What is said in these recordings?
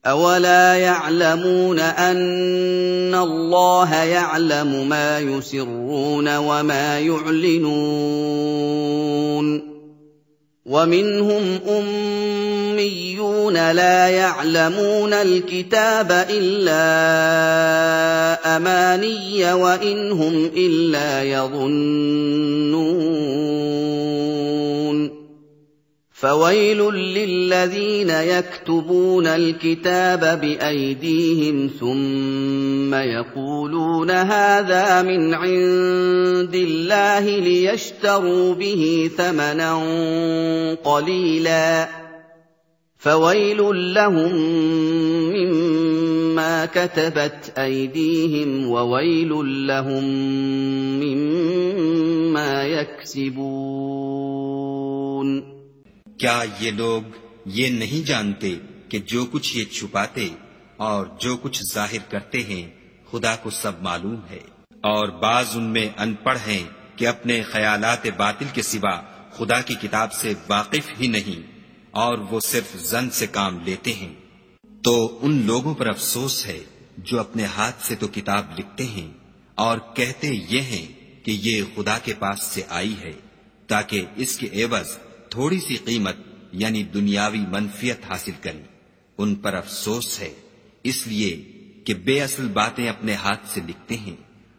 أَوَلَا يَعْلَمُونَ أَنَّ اللَّهَ يَعْلَمُ مَا يُسِرُّونَ وَمَا يُعْلِنُونَ وَمِنْهُمْ أُمِّيُّونَ لَا يَعْلَمُونَ الْكِتَابَ إِلَّا أَمَانِيَّ وَإِنْ هُمْ إِلَّا يَظُنُّونَ فَوَيْلٌ لِّلَّذِينَ يَكْتُبُونَ الْكِتَابَ بِأَيْدِيهِمْ ثُمَّ يَقُولُونَ هَٰذَا مِنْ عِندِ اللَّهِ لِيَشْتَرُوا بِهِ ثَمَنًا قَلِيلًا ۖ فَوَيْلٌ لَّهُم مِّمَّا كَتَبَتْ أَيْدِيهِمْ وَوَيْلٌ لَّهُم مِّمَّا يَكْسِبُونَ क्या ये लोग ये नहीं जानते कि जो कुछ ये छुपाते और जो कुछ जाहिर करते हैं खुदा को सब मालूम है, और बाज उनमें अनपढ़ हैं कि अपने ख्यालात बातिल के सिवा खुदा की किताब से वाकिफ ही नहीं, और वो सिर्फ जन से काम लेते हैं। तो उन लोगों पर अफसोस है जो अपने हाथ से तो किताब लिखते हैं और कहते ये हैं कि ये खुदा के पास से आई है, ताकि इसके एवज थोड़ी सी कीमत यानी दुनियावी मनफियत हासिल करें। उन पर अफसोस है इसलिए कि बेअसल बातें अपने हाथ से लिखते हैं,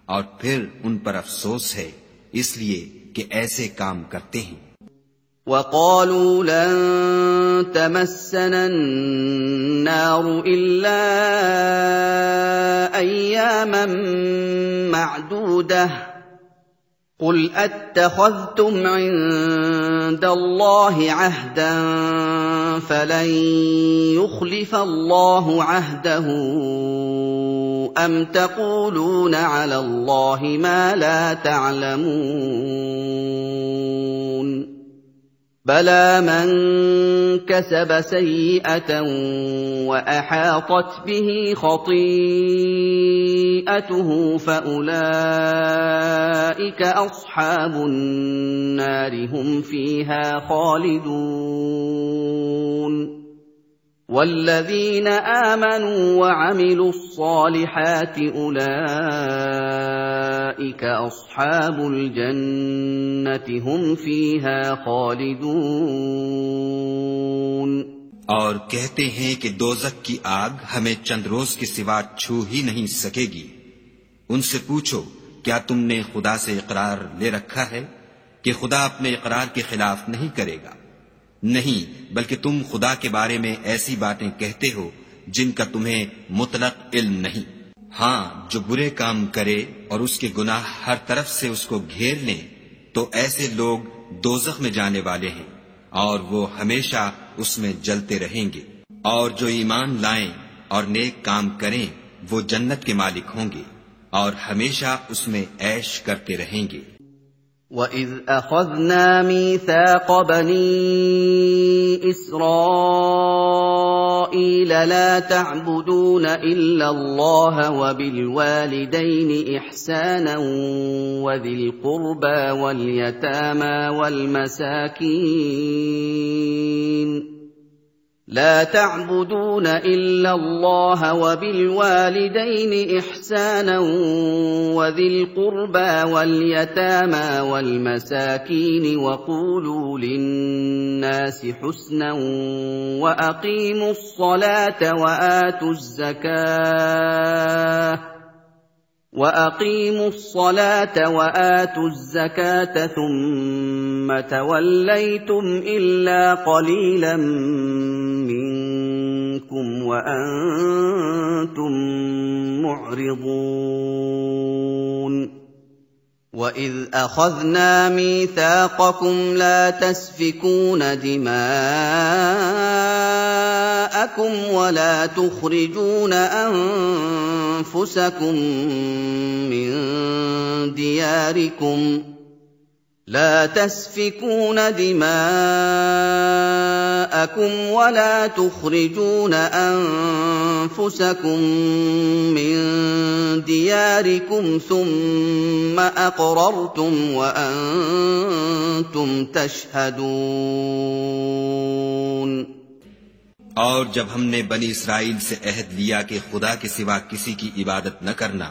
और फिर उन पर अफसोस है इसलिए कि ऐसे काम करते हैं। وَقَالُوا لَن تَمَسَّنَا النَّارُ إِلَّا أَيَّامًا مَّعْدُودَةً قُلْ أَتَّخَذْتُمْ عِندَ اللَّهِ عَهْدًا فَلَن يُخْلِفَ اللَّهُ عَهْدَهُ أَمْ تَقُولُونَ عَلَى اللَّهِ مَا لَا تَعْلَمُونَ بَلَىٰ مَن كَسَبَ سَيِّئَةً وَأَحَاطَتْ بِهِ خَطِيئَتُهُ فَأُولَٰئِكَ أَصْحَابُ النَّارِ هُمْ فِيهَا خَالِدُونَ وَالَّذِينَ آمَنُوا وَعَمِلُوا الصَّالِحَاتِ أُولَٰئِكَ أَصْحَابُ الْجَنَّةِ هُمْ فِيهَا خَالِدُونَ और कहते हैं कि दोज़ख की आग हमें चंद रोज के सिवा छू ही नहीं सकेगी। उनसे पूछो, क्या तुमने खुदा से इकरार ले रखा है कि खुदा अपने इकरार के खिलाफ नहीं करेगा? नहीं, बल्कि तुम खुदा के बारे में ऐसी बातें कहते हो जिनका तुम्हें मुतलक इल्म नहीं। हाँ, जो बुरे काम करे और उसके गुनाह हर तरफ से उसको घेर लें, तो ऐसे लोग दोज़ख में जाने वाले हैं और वो हमेशा उसमें जलते रहेंगे। और जो ईमान लाएं और नेक काम करें वो जन्नत के मालिक होंगे और हमेशा उसमें ऐश करते रहेंगे। وَإِذْ أَخَذْنَا مِيثَاقَ بَنِي إِسْرَائِيلَ لَا تَعْبُدُونَ إِلَّا اللَّهَ وَبِالْوَالِدَيْنِ إِحْسَانًا وَذِي الْقُرْبَىٰ وَالْيَتَامَىٰ وَالْمَسَاكِينِ لا تعبدون إلا الله وبالوالدين إحسانا وذي القربى واليتامى والمساكين وقولوا للناس حسنا وأقيموا الصلاة وآتوا الزكاة ثم توليتم إلا قليلا منكم وأنتم معرضون وَإِذْ أَخَذْنَا مِيثَاقَكُمْ لَا تَسْفِكُونَ دِمَاءَكُمْ وَلَا تُخْرِجُونَ أَنفُسَكُم من دياركم ثُمَّ أَقْرَرْتُمْ وَأَنتُمْ تَشْهَدُونَ और जब हमने बनी इसराइल से अहद लिया कि खुदा के सिवा किसी की इबादत न करना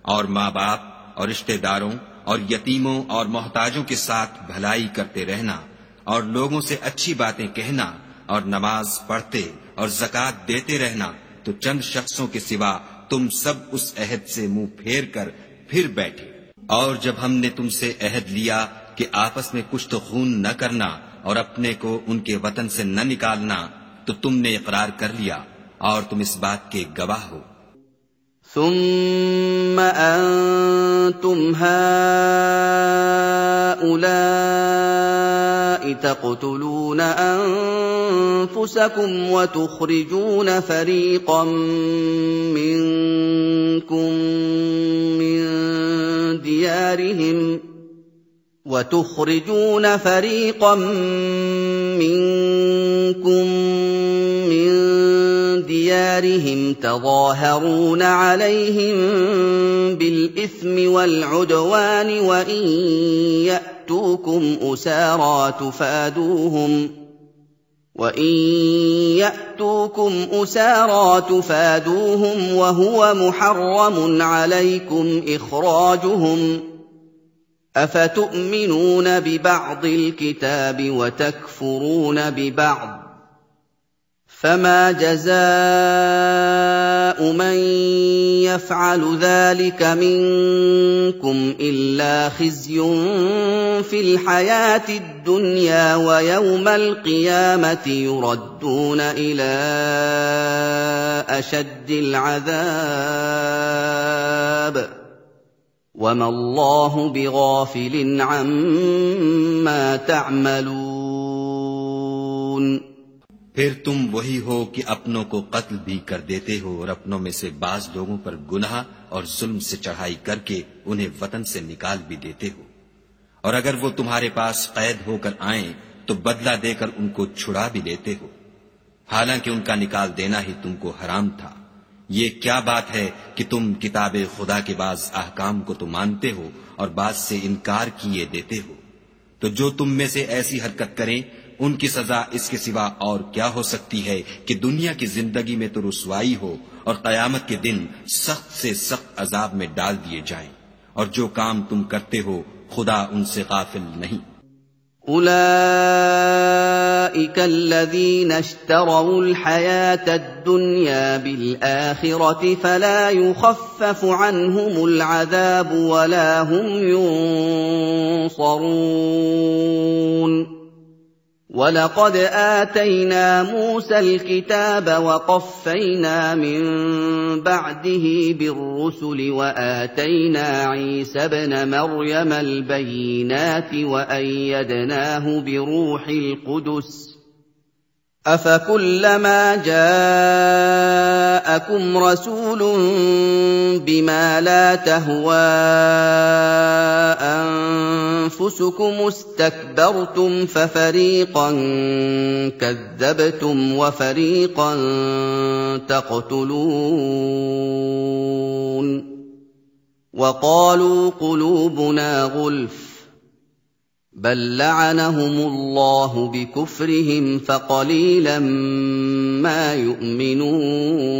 और माँ बाप और रिश्तेदारों और यतीमों और मोहताजों के साथ भलाई करते रहना और लोगों से अच्छी बातें कहना और नमाज पढ़ते और ज़कात देते रहना, तो चंद शख्सों के सिवा तुम सब उस अहद से मुंह फेर कर फिर बैठे। और जब हमने तुमसे अहद लिया कि आपस में कुछ तो खून न करना और अपने को उनके वतन से न निकालना, तो तुमने इकरार कर लिया और तुम इस बात के गवाह हो। सुम्मा अंतुम हाउलाइ तक़्तुलून अनफुसकुम व तुख़रिजून फ़रीक़न मिनकुम من ديارهم تظاهرون عليهم بالإثم والعدوان وإن يأتوكم أسارى تفادوهم وهو محرم عليكم إخراجهم أفتؤمنون ببعض الكتاب وتكفرون ببعض فما جزاء من يفعل ذلك منكم إلا خزي في الحياة الدنيا ويوم القيامة يردون إلى أشد العذاب وما الله بغافل عما تعملون। फिर तुम वही हो कि अपनों को कत्ल भी कर देते हो और अपनों में से बाज लोगों पर गुनाह और जुल्म से चढ़ाई करके उन्हें वतन से निकाल भी देते हो, और अगर वो तुम्हारे पास कैद होकर आएं तो बदला देकर उनको छुड़ा भी लेते हो, हालांकि उनका निकाल देना ही तुमको हराम था। ये क्या बात है कि तुम किताबे खुदा के बाज अहकाम को तो मानते हो और बाज से इनकार किए देते हो। तो जो तुम में से ऐसी हरकत करें उनकी सजा इसके सिवा और क्या हो सकती है कि दुनिया की जिंदगी में तो रुसवाई हो और कयामत के दिन सख्त से सख्त अजाब में डाल दिए जाएं, और जो काम तुम करते हो खुदा उनसे गाफिल नहीं। उलाइक अल्लज़ीना इश्तरौ अल-हयात अद-दुन्या बिल-आखिरति फला युखफ़फ़ु अन्हुमुल अज़ाब वला हुम युनصरून। वलक़द आतैना मूसा अल-किताब वक़फ़ैना मिन बअदिही बिर्रुसुलि वआतैना ईसा इब्न मर्यम अल-बय्यिनाति वअय्यदनाहु बिरूहिल क़ुदुस अफ़कुल्लमा जाअकुम रसूलुन बिमा ला तहवा أنفسكم استكبرتم ففريقا كذبتم وفريقا تقتلون وقالوا قلوبنا غلف بل لعنهم الله بكفرهم فقليلا ما يؤمنون।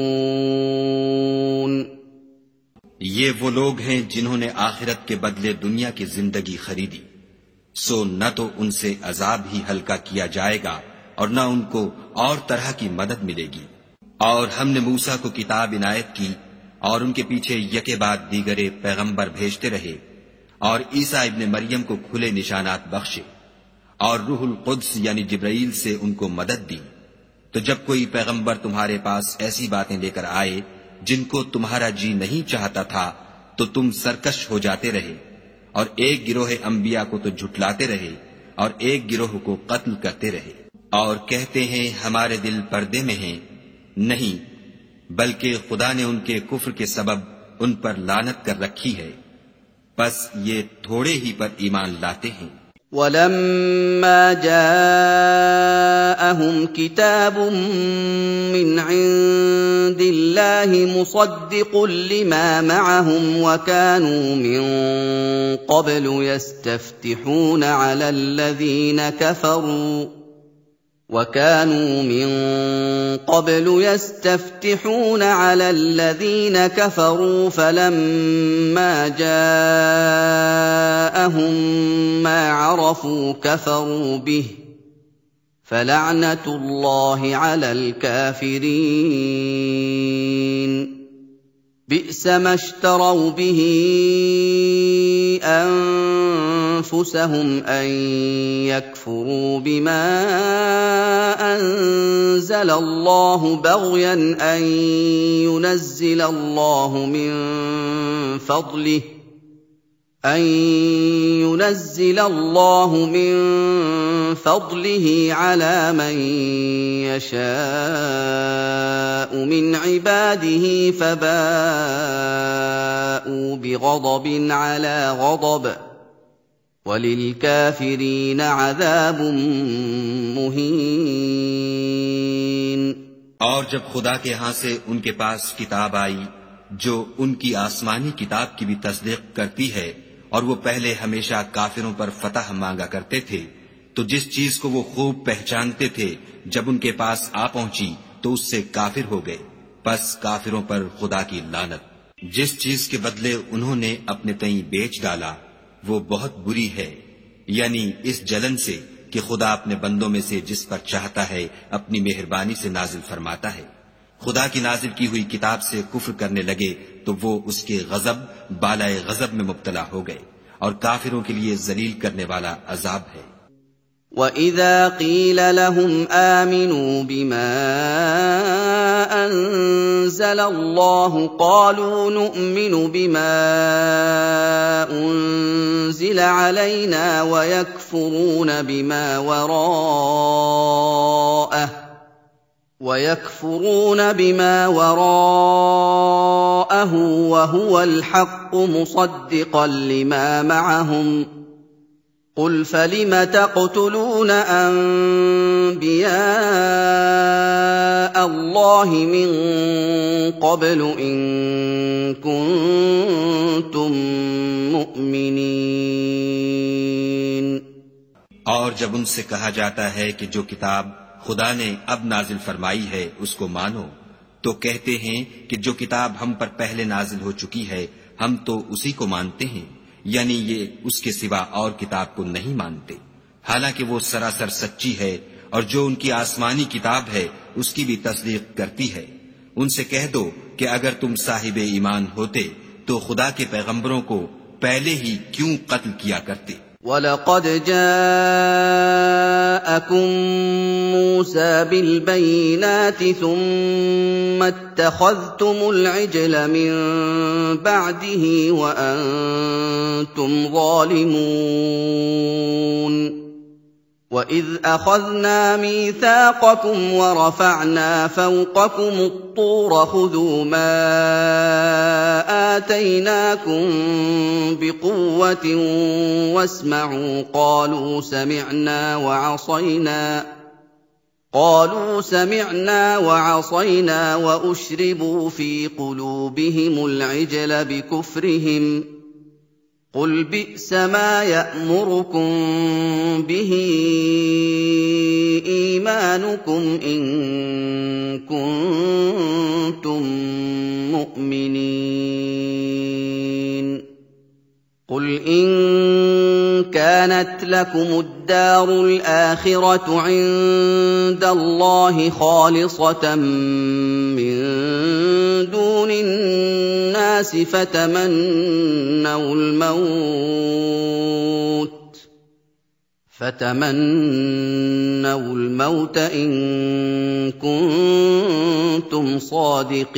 ये वो लोग हैं जिन्होंने आखिरत के बदले दुनिया की जिंदगी खरीदी, सो न तो उनसे अजाब ही हल्का किया जाएगा और न उनको और तरह की मदद मिलेगी। और हमने मूसा को किताब इनायत की और उनके पीछे यके बाद दीगरे पैगंबर भेजते रहे और ईसा इब्ने मरियम को खुले निशानात बख्शे और रूहुल कुद्स यानी जिब्राइल से उनको मदद दी। तो जब कोई पैगंबर तुम्हारे पास ऐसी बातें लेकर आए जिनको तुम्हारा जी नहीं चाहता था, तो तुम सरकश हो जाते रहे और एक गिरोह अंबिया को तो झुटलाते रहे और एक गिरोह को कत्ल करते रहे और कहते हैं हमारे दिल पर्दे में हैं। नहीं, बल्कि खुदा ने उनके कुफ्र के सबब उन पर लानत कर रखी है, बस ये थोड़े ही पर ईमान लाते हैं। वलम्मा जाअहुम किताबुम मिन इंदिल्लाहि मुसद्दिकुल लिमा मअहुम वकानू मिन क़ब्लु यस्तफ्तिहून अला अल्लज़ीना कफ़रू وَكَانُوا مِن قَبْلُ يَسْتَفْتِحُونَ عَلَى الَّذِينَ كَفَرُوا فَلَمَّا جَاءَهُم مَّا عَرَفُوا كَفَرُوا بِهِ ۚ فَلَعْنَةُ اللَّهِ عَلَى الْكَافِرِينَ بِئْسَ مَا اشْتَرَوْا بِهِ أَنفُسَهُمْ أَن يَكْفُرُوا بِمَا أَنزَلَ اللَّهُ بَغْيًا أَن يُنَزِّلَ اللَّهُ مِن فَضْلِهِ عَلَىٰ مَن يَشَاءُ مِنْ عِبَادِهِ فَبَاءُوا بِغَضَبٍ عَلَىٰ غَضَبٍ ۚ وَلِلْكَافِرِينَ عَذَابٌ مُّهِينٌ और जब खुदा के यहाँ से उनके पास किताब आई जो उनकी आसमानी किताब की भी तस्दीक करती है, और वो पहले हमेशा काफिरों पर फतह मांगा करते थे, तो जिस चीज को वो खूब पहचानते थे जब उनके पास आ पहुंची तो उससे काफिर हो गए। बस काफिरों पर खुदा की लानत। जिस चीज के बदले उन्होंने अपने तई बेच डाला वो बहुत बुरी है, यानी इस जलन से कि खुदा अपने बंदों में से जिस पर चाहता है अपनी मेहरबानी से नाजिल फरमाता है। खुदा की नाजिल की हुई किताब से कुफ्र करने लगे तो वो उसके गजब बालाए गजब में मुब्तला हो गए, और काफिरों के लिए जलील करने वाला अजाब है। وَإِذَا قِيلَ لَهُمْ آمِنُوا بِمَا أَنزَلَ اللَّهُ قَالُوا نُؤْمِنُ بِمَا أُنزِلَ عَلَيْنَا وَيَكْفُرُونَ بِمَا وَرَاءَهُ وَهُوَ الْحَقُّ مُصَدِّقًا لِّمَا مَعَهُمْ ۗ قُلْ فَلِمَ تَقْتُلُونَ أَنبِيَاءَ اللَّهِ مِن قَبْلُ إِن كُنتُم مُّؤْمِنِينَ और जब उनसे कहा जाता है कि जो किताब खुदा ने अब नाजिल फरमाई है उसको मानो, तो कहते हैं कि जो किताब हम पर पहले नाजिल हो चुकी है हम तो उसी को मानते हैं, यानी ये उसके सिवा और किताब को नहीं मानते, हालांकि वो सरासर सच्ची है, और जो उनकी आसमानी किताब है उसकी भी तस्दीक करती है। उनसे कह दो कि अगर तुम साहिबे ईमान होते तो खुदा के पैगंबरों को पहले ही क्यों कत्ल किया करते। وَلَقَدْ جَاءَكُم مُّوسَىٰ بِالْبَيِّنَاتِ ثُمَّ اتَّخَذْتُمُ الْعِجْلَ مِن بَعْدِهِ وَأَنتُمْ ظَالِمُونَ وَإِذْ أَخَذْنَا مِيثَاقَكُمْ وَرَفَعْنَا فَوْقَكُمُ الطُّورَ خُذُوا مَا آتَيْنَاكُم بِقُوَّةٍ وَاسْمَعُوا قَالُوا سَمِعْنَا وَعَصَيْنَا وَأُشْرِبُوا فِي قُلُوبِهِمُ الْعِجْلَ بِكُفْرِهِمْ ۚ قُلْ بِئْسَ مَا يَأْمُرُكُم بِهِ إِيمَانُكُمْ إِن كُنتُم مُّؤْمِنِينَ قُلْ إِن كَانَتْ لَكُمُ الدَّارُ الْآخِرَةُ عِندَ اللَّهِ خَالِصَةً مِّن دُونِ النَّاسِ فتمنوا الموت إن كنتم صادقين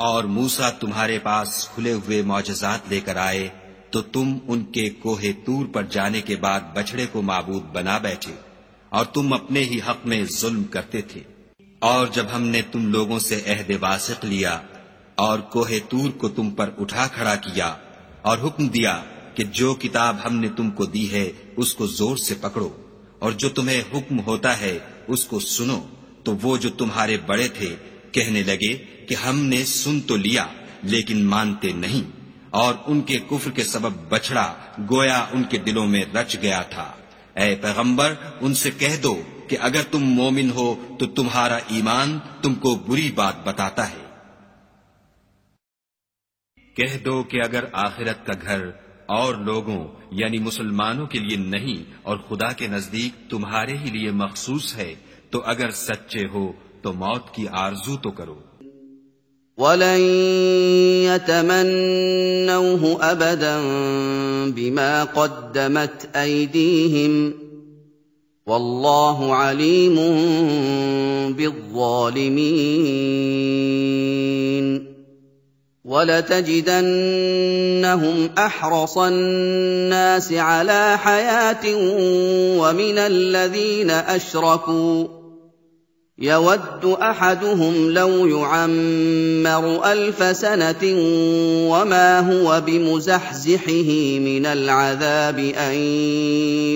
और मूसा तुम्हारे पास खुले हुए मौजज़ात लेकर आए तो तुम उनके कोहे तूर पर जाने के बाद बछड़े को माबूद बना बैठे, और तुम अपने ही हक में जुल्म करते थे। और जब हमने तुम लोगों से अहद वासिक लिया और कोहे तूर को तुम पर उठा खड़ा किया और हुक्म दिया कि जो किताब हमने तुमको दी है उसको जोर से पकड़ो, और जो तुम्हें हुक्म होता है उसको सुनो, तो वो जो तुम्हारे बड़े थे कहने लगे कि हमने सुन तो लिया लेकिन मानते नहीं, और उनके कुफ्र के सबब बछड़ा गोया उनके दिलों में रच गया था। ऐ पैगंबर, उनसे कह दो कि अगर तुम मोमिन हो तो तुम्हारा ईमान तुमको बुरी बात बताता है। कह दो कि अगर आखिरत का घर और लोगों यानी मुसलमानों के लिए नहीं और खुदा के नजदीक तुम्हारे ही लिए मखसूस है, तो अगर सच्चे हो तो मौत की आरजू तो करो। वलन यतमन्नौहु अबदन बिमा क़द्दमत ऐदीहिम वल्लाहु अलीमुन बिज़्ज़ालिमीन। वलतजिदन्नहुम अहरसन्नास अला हयातिन वमिन अल्लज़ीन अशरकू यवद्दु अहदुहुम लौ युअम्मरु अल्फ सनतिन वमा हुव बिमुज़हज़िहिही मिनल अज़ाबि अन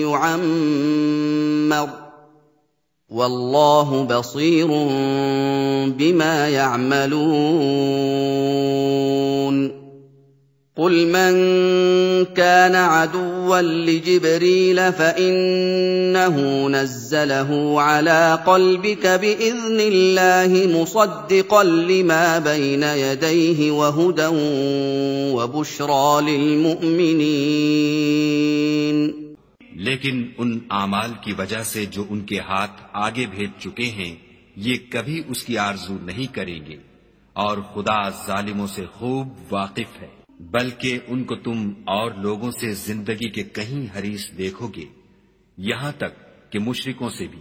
युअम्मर वल्लाहु बसीरुन बिमा यअमलून। قل من كان عدوا لجبريل فإنه نزله على قلبك بإذن الله مصدقا لما بين يديه وهدى وبشرى للمؤمنين। लेकिन उन आमाल की वजह से जो उनके हाथ आगे भेज चुके हैं, ये कभी उसकी आरजू नहीं करेंगे और खुदा जालिमों से खूब वाकिफ है। बल्कि उनको तुम और लोगों से जिंदगी के कहीं हरीस देखोगे, यहां तक कि मुशरिकों से भी।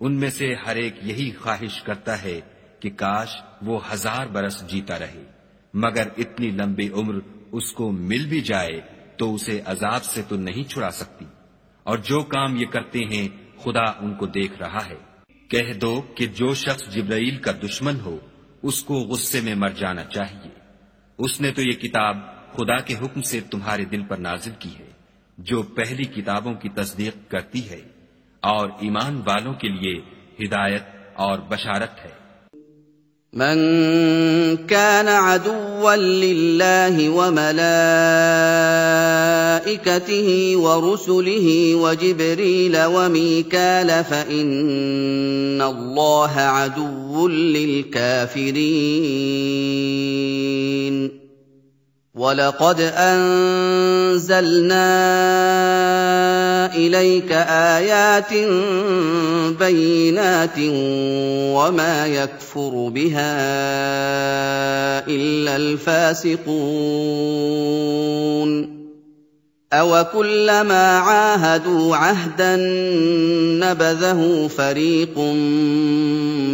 उनमें से हर एक यही ख्वाहिश करता है कि काश वो 1000 बरस जीता रहे, मगर इतनी लंबी उम्र उसको मिल भी जाए तो उसे अजाब से तो नहीं छुड़ा सकती। और जो काम ये करते हैं खुदा उनको देख रहा है। कह दो कि जो शख्स जिब्राईल का दुश्मन हो उसको गुस्से में मर जाना चाहिए। उसने तो ये किताब खुदा के हुक्म से तुम्हारे दिल पर नाजिल की है, जो पहली किताबों की तस्दीक करती है और ईमान वालों के लिए हिदायत और बशारत है। मन कान अदुव्वन लिल्लाहि व मलाइकतिहि व रुसुलिहि व जिब्रील व मीकाल फइन्नल्लाह अदुव्वुन लिलकाफिरीन। वलक़द अंज़लना इलैक आयातिन बय्यिनातिन वमा यकफुरु बिहा इल्लल फासिकून। अवकुल्लमा आहादू अहदन नबज़हु फरीक़ुम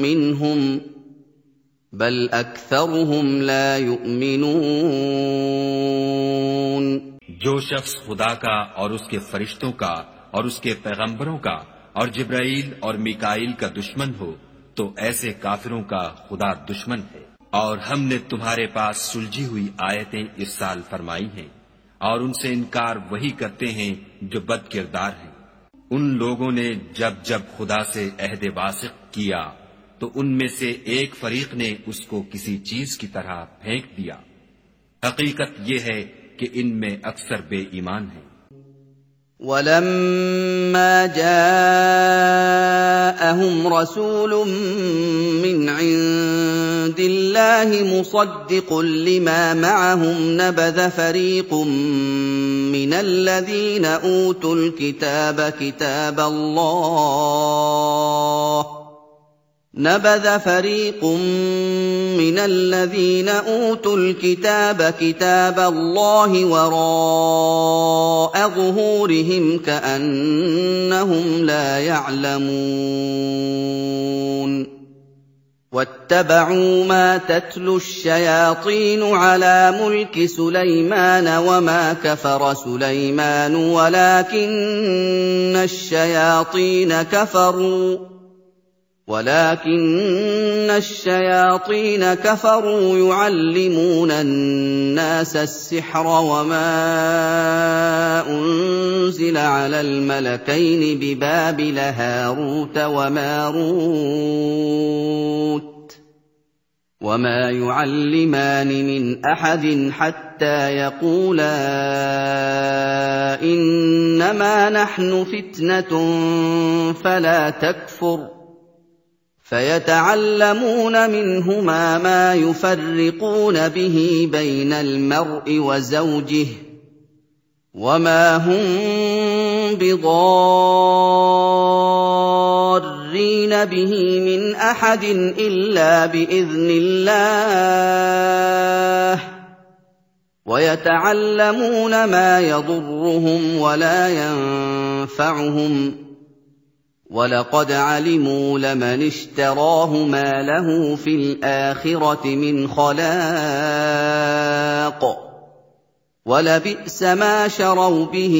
मिनहुम बल अक्सरुहुम ला युमिनून। जो शख्स खुदा का और उसके फरिश्तों का और उसके पैगंबरों का और जिब्राईल और मीकाईल का दुश्मन हो, तो ऐसे काफिरों का खुदा दुश्मन है। और हमने तुम्हारे पास सुलझी हुई आयतें इरसाल फरमाई हैं, और उनसे इनकार वही करते हैं जो बद किरदार हैं। उन लोगों ने जब जब खुदा से अहद वासिक किया तो उनमें से एक फरीक ने उसको किसी चीज की तरह फेंक दिया। हकीकत ये है कि इनमें अक्सर बेईमान हैं। वलम्मा जाअहुम रसूलुम मिन इंदिल्लाहि मुसद्दिकुन लिमा मअहुम नबज़ फरीक़ुम मिनल्लज़ीना ऊतुल किताब किताबल्लाह نبذ فريق من الذين أوتوا الكتاب كتاب الله وراء ظهورهم كأنهم لا يعلمون واتبعوا ما تتلو الشياطين على ملك سليمان وما كفر سليمان ولكن الشياطين كفروا يعلمون الناس السحر وما أنزل على الملكين ببابل هاروت وماروت وما يعلمان من أحد حتى يقولا إنما نحن فتنة فلا تكفر فيتعلمون منهما ما يفرقون به بين المرء وزوجه وما هم بضارين به من أحد إلا بإذن الله ويتعلمون ما يضرهم ولا ينفعهم ولقد علموا لمن اشتراه ما له في الآخرة من خلاق ولبئس ما شروا به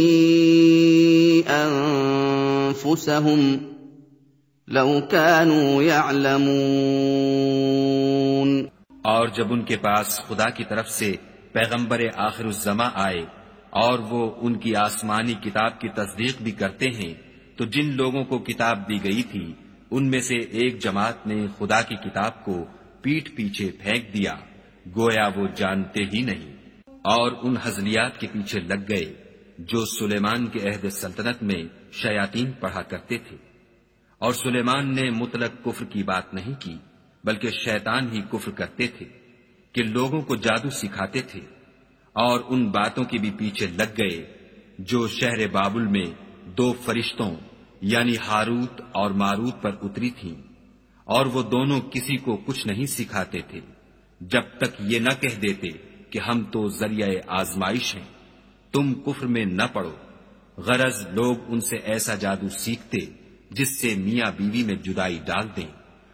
أنفسهم لو كانوا يعلمون. और जब उनके पास खुदा की तरफ से पैगंबर आखिरुज़्ज़मा आए और वो उनकी आसमानी किताब की तस्दीक भी करते हैं, तो जिन लोगों को किताब दी गई थी उनमें से एक जमात ने खुदा की किताब को पीठ पीछे फेंक दिया, गोया वो जानते ही नहीं, और उन हज़लियात के पीछे लग गए जो सुलेमान के अहद सल्तनत में शयातीन पढ़ा करते थे। और सुलेमान ने मुतलक कुफ्र की बात नहीं की, बल्कि शैतान ही कुफ्र करते थे कि लोगों को जादू सिखाते थे, और उन बातों के भी पीछे लग गए जो शहर बाबुल में 2 फरिश्तों यानी हारूत और मारूत पर उतरी थीं, और वो दोनों किसी को कुछ नहीं सिखाते थे जब तक ये न कह देते कि हम तो जरिया आजमाइश हैं, तुम कुफ्र में न पड़ो। गरज लोग उनसे ऐसा जादू सीखते जिससे मियां बीवी में जुदाई डाल दें,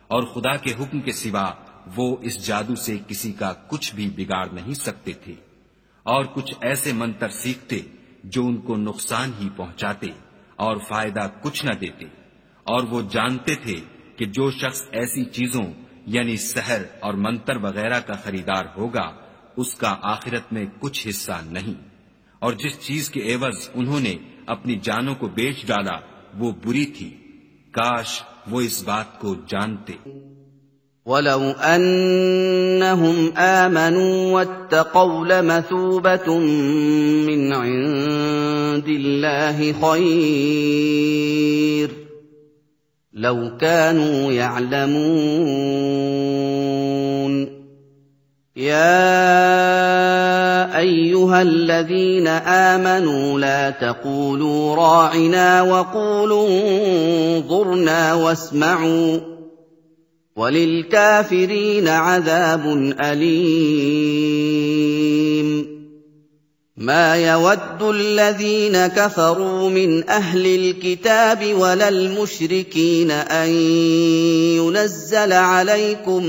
और खुदा के हुक्म के सिवा वो इस जादू से किसी का कुछ भी बिगाड़ नहीं सकते थे। और कुछ ऐसे मंत्र सीखते जो उनको नुकसान ही पहुंचाते और फायदा कुछ न देते, और वो जानते थे कि जो शख्स ऐसी चीजों यानी सहर और मंत्र वगैरह का खरीदार होगा उसका आखिरत में कुछ हिस्सा नहीं, और जिस चीज के एवज उन्होंने अपनी जानों को बेच डाला वो बुरी थी। काश वो इस बात को जानते। वलौ अन्नहुम आमनू वत्तक़ौ लमथूबतुम मिन इंदिल्लाहि खैर लौ कानू यअलमून। या أيها الذين آمنوا لا تقولوا راعنا وقولوا انظرنا واسمعوا وللكافرين عذاب أليم. ما يود الذين كفروا من أهل الكتاب ولا المشركين أن ينزل عليكم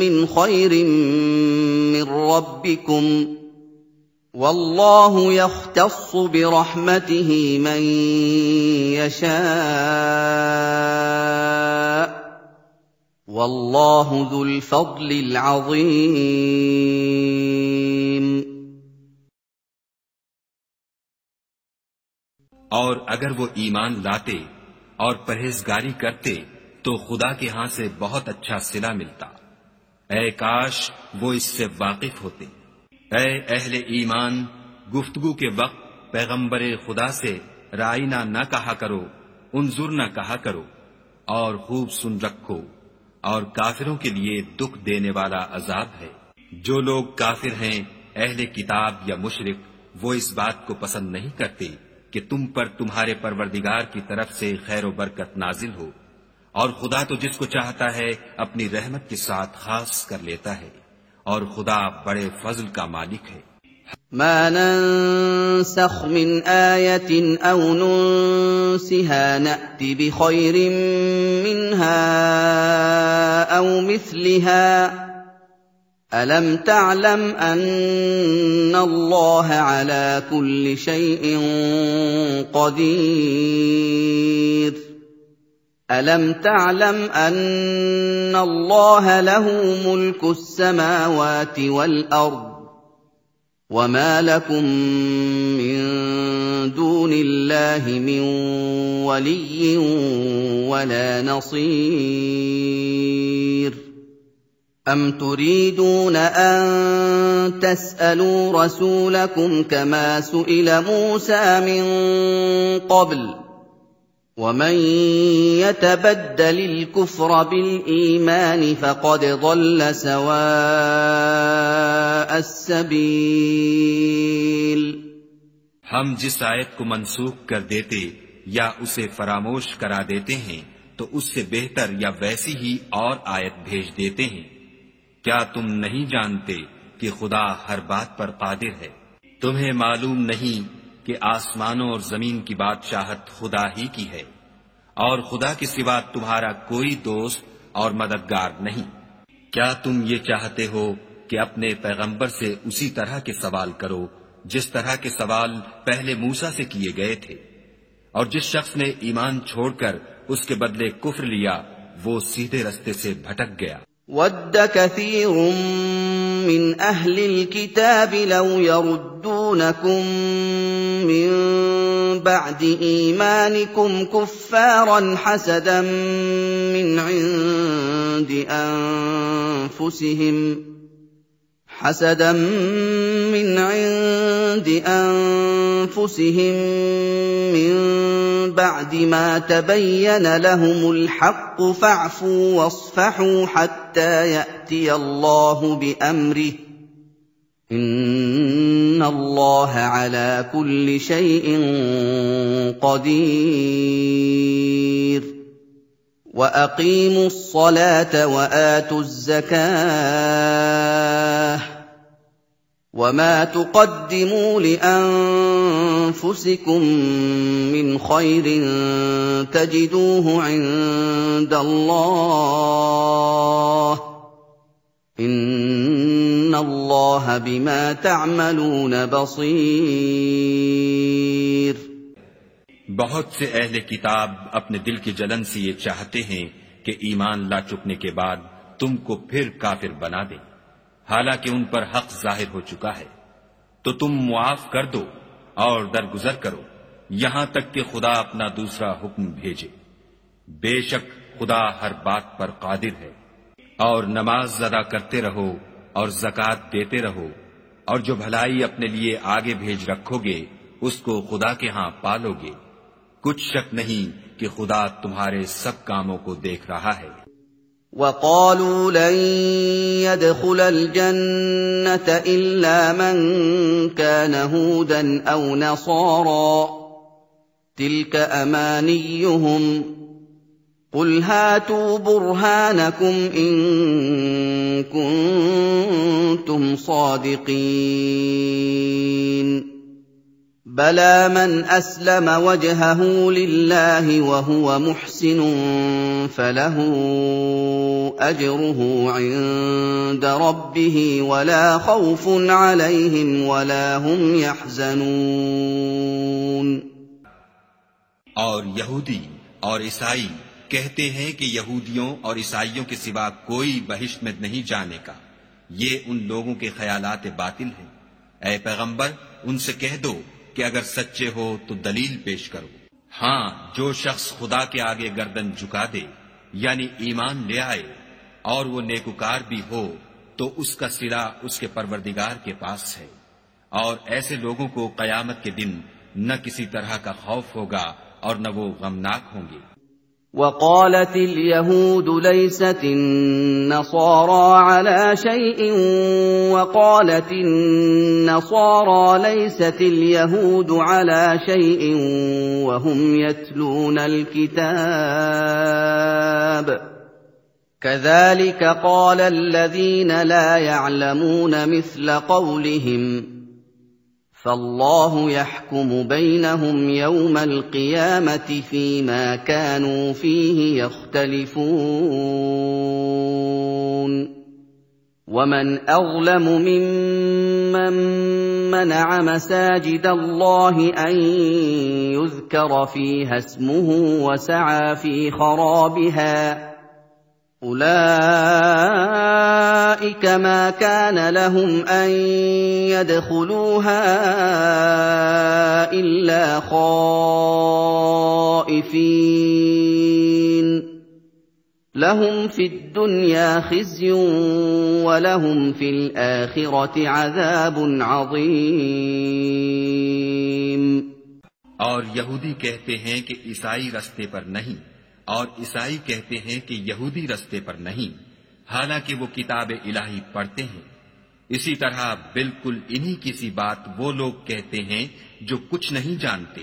من خير من ربكم والله يختص برحمته من يشاء والله ذو الفضل العظيم. और अगर वो ईमान लाते और परहेजगारी करते तो खुदा के हाथ से बहुत अच्छा सिला मिलता। ऐ काश वो इससे वाकिफ होते। ऐ अहले ईमान, गुफ्तगू के वक्त पैगंबरे खुदा से राइना न कहा करो, उन्जुर न कहा करो, और खूब सुन रखो। और काफिरों के लिए दुख देने वाला अजाब है। जो लोग काफिर हैं, अहले किताब या मुशरिक, वो इस बात को पसंद नहीं करते कि तुम पर तुम्हारे परवरदिगार की तरफ से खैर व बरकत नाजिल हो, और खुदा तो जिसको चाहता है अपनी रहमत के साथ खास कर लेता है, और खुदा बड़े फजल का मालिक है। मा नंसख मिन आयतिन औ नुनसिहा नअति बिखैरिन मिनहा औ मिस्लिहा अलम तअलम अन्ना अल्लाह अला कुल्लि शैइन क़दीर अलम तअलम अन्ना अल्लाह लहू मुल्कु अस्समावाति वल अर्द वमा लकुम मिन दूनिल्लाहि मिन वलिय्यिन वला नसीर. أَمْ تُرِيدُونَ أَن تَسْأَلُوا رَسُولَكُمْ كَمَا سُئِلَ مُوسَىٰ مِن قَبْلُ ۗ وَمَن يَتَبَدَّلِ الْكُفْرَ بِالْإِيمَانِ فَقَدْ ضَلَّ سَوَاءَ السَّبِيلِ हम जिस आयत को मनसूख कर देते या उसे फरामोश करा देते हैं तो उससे बेहतर या वैसी ही और आयत भेज देते हैं। क्या तुम नहीं जानते कि खुदा हर बात पर कादिर है? तुम्हें मालूम नहीं कि आसमानों और जमीन की बादशाहत खुदा ही की है और खुदा के सिवा तुम्हारा कोई दोस्त और मददगार नहीं। क्या तुम ये चाहते हो कि अपने पैगंबर से उसी तरह के सवाल करो जिस तरह के सवाल पहले मूसा से किए गए थे, और जिस शख्स ने ईमान छोड़कर उसके बदले कुफ्र लिया वो सीधे रास्ते से भटक गया। वद्द कसीरुम मिन अहलिल किताबि लौ यरुद्दूनकुम मिन बअदि ईमानिकुम कुफ्फारन हसदन मिन इंदि أنفسهم من بعد ما تبين لهم الحق فاعفوا واصفحوا حتى يأتي الله بأمره إن الله على كل شيء قدير وأقيموا الصلاة وآتوا الزكاة وما تقدموا لأنفسكم من خير تجدوه عند الله إن الله بما تعملون بصير। बहुत से अहले किताब अपने दिल की जलन से ये चाहते हैं कि ईमान ला चुकने के बाद तुमको फिर काफिर बना दें, हालांकि उन पर हक जाहिर हो चुका है। तो तुम मुआफ कर दो और दरगुजर करो यहां तक कि खुदा अपना दूसरा हुक्म भेजे। बेशक खुदा हर बात पर कादिर है। और नमाज अदा करते रहो और ज़कात देते रहो, और जो भलाई अपने लिए आगे भेज रखोगे उसको खुदा के हां पालोगे। कुछ शक नहीं कि खुदा तुम्हारे सब कामों को देख रहा है। وَقَالُوا لَن يَدْخُلَ الْجَنَّةَ إِلَّا مَن كَانَ هُودًا أَوْ نَصَارَىٰ ۗ تِلْكَ أَمَانِيُّهُمْ ۗ قُلْ هَاتُوا بُرْهَانَكُمْ إِن كُنتُمْ صَادِقِينَ بَلَىٰ مَنْ أَسْلَمَ وَجْهَهُ لِلَّهِ وَهُوَ مُحْسِنٌ فَلَهُ أَجْرُهُ عِندَ رَبِّهِ وَلَا خَوْفٌ عَلَيْهِمْ وَلَا هُمْ يَحْزَنُونَ। और यहूदी और ईसाई कहते हैं कि यहूदियों और ईसाइयों के सिवा कोई बहिश्त में नहीं जाने का। ये उन लोगों के ख्यालात बातिल हैं। ऐ पैगंबर, उनसे कह दो कि अगर सच्चे हो तो दलील पेश करो। हां, जो शख्स खुदा के आगे गर्दन झुका दे यानी ईमान ले आए और वो नेकुकार भी हो तो उसका सिला उसके परवरदिगार के पास है। और ऐसे लोगों को कयामत के दिन न किसी तरह का खौफ होगा और न वो गमनाक होंगे। وَقَالَتِ الْيَهُودُ لَيْسَتِ النَّصَارَىٰ عَلَىٰ شَيْءٍ وَقَالَتِ النَّصَارَىٰ لَيْسَتِ الْيَهُودُ عَلَىٰ شَيْءٍ وَهُمْ يَتْلُونَ الْكِتَابَ كَذَٰلِكَ قَالَ الَّذِينَ لَا يَعْلَمُونَ مِثْلَ قَوْلِهِمْ فالله يحكم بينهم يوم القيامة فيما كانوا فيه يختلفون ومن أظلم ممن منع مساجد الله أن يذكر فيها اسمه وسعى في خرابها أولئك ما كان لهم أن يدخلوها إلا خائفين लहुम फिद्दुन्या खिज़्युन व लहुम फिल आखिरति अज़ाबुन अज़ीम। और यहूदी कहते हैं कि ईसाई रस्ते पर नहीं, और ईसाई कहते हैं कि यहूदी रस्ते पर नहीं, हालांकि वो किताब इलाही पढ़ते हैं। इसी तरह बिल्कुल इन्हीं की सी बात वो लोग कहते हैं जो कुछ नहीं जानते,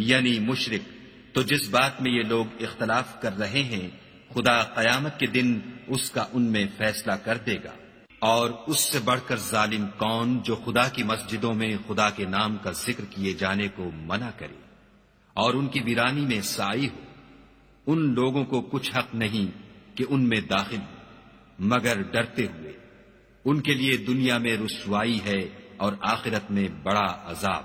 यानी मुशरिक। तो जिस बात में ये लोग इख्तलाफ कर रहे हैं, खुदा कयामत के दिन उसका उनमें फैसला कर देगा। और उससे बढ़कर जालिम कौन जो खुदा की मस्जिदों में खुदा के नाम का जिक्र किए जाने को मना करे और उनकी वीरानी में साई हो। उन लोगों को कुछ हक नहीं कि उनमें दाखिल हो, मगर डरते हुए। उनके लिए दुनिया में रुसवाई है और आखिरत में बड़ा अजाब।